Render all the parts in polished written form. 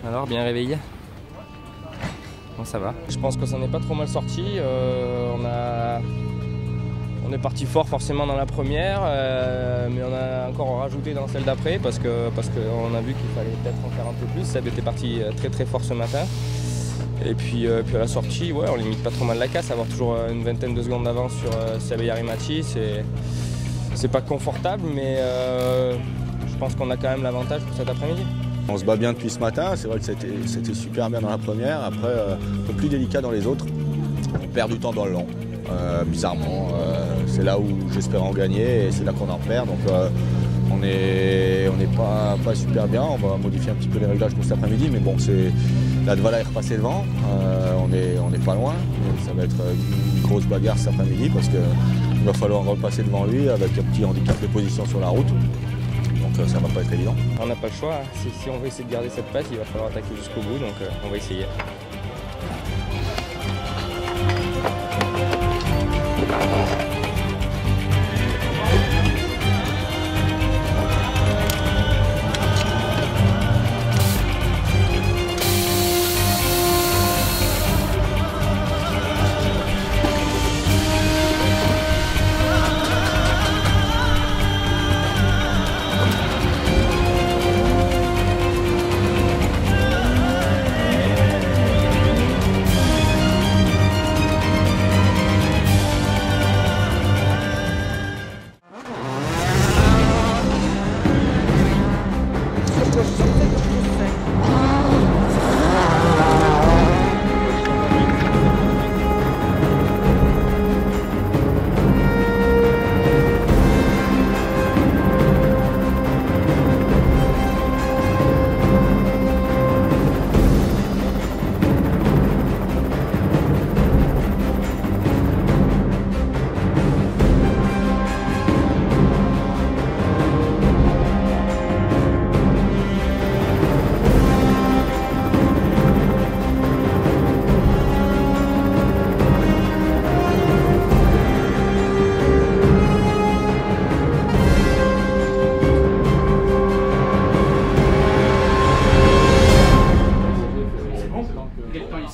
Alors, bien réveillé? Bon, ça va. Je pense que ça n'est pas trop mal sorti. On est parti fort forcément dans la première, mais on a encore rajouté dans celle d'après parce qu'on a vu qu'il fallait peut-être en faire un peu plus. Seb était parti très très fort ce matin. Et puis à la sortie, ouais, on limite pas trop mal la casse. Avoir toujours une vingtaine de secondes d'avance sur Seb et Jari-Matti, c'est pas confortable, mais je pense qu'on a quand même l'avantage pour cet après-midi. On se bat bien depuis ce matin, c'est vrai que c'était super bien dans la première, après un peu plus délicat dans les autres. On perd du temps dans le long, bizarrement. C'est là où j'espérais en gagner et c'est là qu'on en perd. Donc on n'est pas super bien, on va modifier un petit peu les réglages pour cet après-midi, mais bon, la Dvala est repassée devant, on n'est pas loin. Ça va être une grosse bagarre cet après-midi parce qu'il va falloir repasser devant lui avec un petit handicap de position sur la route. Donc ça va pas être évident. On n'a pas le choix, si on veut essayer de garder cette passe, il va falloir attaquer jusqu'au bout, donc on va essayer.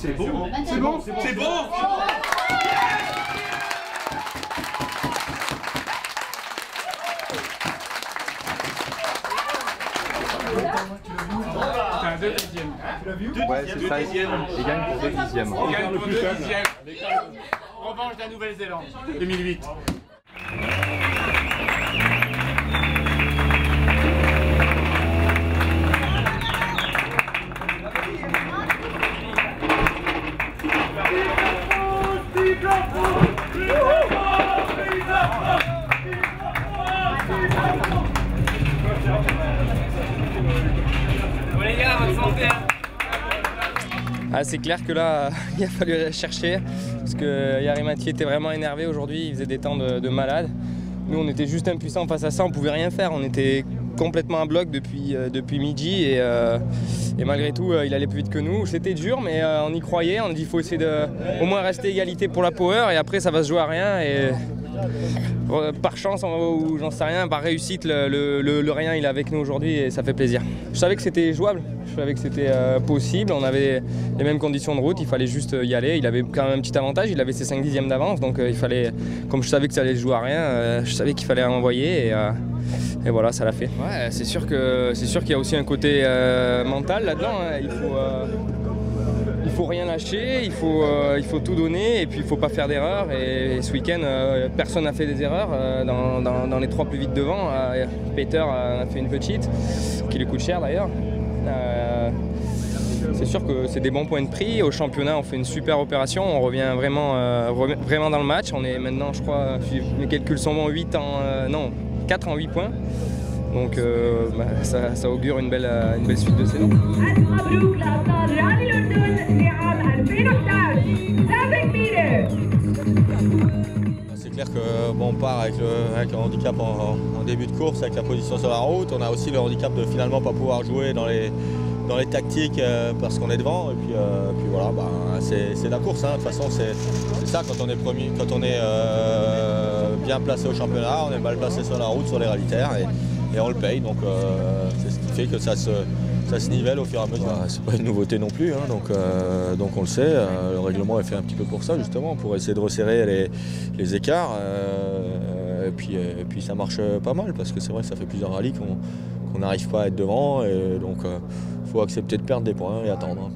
C'est bon. C'est bon. C'est bon. C'est un 2 dixièmes. Tu l'as vu? Ouais, c'est ça. Il gagne pour 2 dixièmes. Il gagne pour 2 dixièmes. Revanche de la Nouvelle-Zélande, 2008. Ah, c'est clair que là, il a fallu aller chercher parce que Jari-Matti était vraiment énervé aujourd'hui, il faisait des temps de malade. Nous, on était juste impuissants face à ça, on pouvait rien faire, on était complètement à bloc depuis midi et malgré tout, il allait plus vite que nous. C'était dur, mais on y croyait, on a dit qu'il faut essayer de au moins rester égalité pour la power et après ça va se jouer à rien. Et par chance ou j'en sais rien, par réussite, le rien il est avec nous aujourd'hui et ça fait plaisir. Je savais que c'était jouable, je savais que c'était possible, on avait les mêmes conditions de route, il fallait juste y aller. Il avait quand même un petit avantage, il avait ses 5 dixièmes d'avance, donc il fallait, comme je savais que ça allait se jouer à rien, je savais qu'il fallait envoyer et voilà, ça l'a fait. Ouais, c'est sûr qu'il y a aussi un côté mental là-dedans, hein. Il faut rien lâcher, il faut tout donner et puis il ne faut pas faire d'erreurs. Et ce week-end, personne n'a fait des erreurs dans les 3 plus vite devant. Peter a fait une petite, qui lui coûte cher d'ailleurs. C'est sûr que c'est des bons points de prix. Au championnat, on fait une super opération, on revient vraiment dans le match. On est maintenant, je crois, si mes calculs sont bons, 4 en 8 points. Donc ça augure une belle suite de saison. C'est clair que bon, on part avec un handicap en début de course, avec la position sur la route. On a aussi le handicap de finalement pas pouvoir jouer dans les tactiques parce qu'on est devant. Et puis voilà, c'est la course. Hein. De toute façon, c'est ça quand on est premier, quand on est bien placé au championnat, on est mal placé sur la route, sur les rallye-terres et on le paye. Donc c'est ce qui fait que ça se nivelle au fur et à mesure. C'est pas une nouveauté non plus, hein, donc on le sait. Le règlement est fait un petit peu pour ça justement, pour essayer de resserrer les écarts. Et puis ça marche pas mal parce que c'est vrai que ça fait plusieurs rallyes qu'on n'arrive pas à être devant et donc il faut accepter de perdre des points et attendre.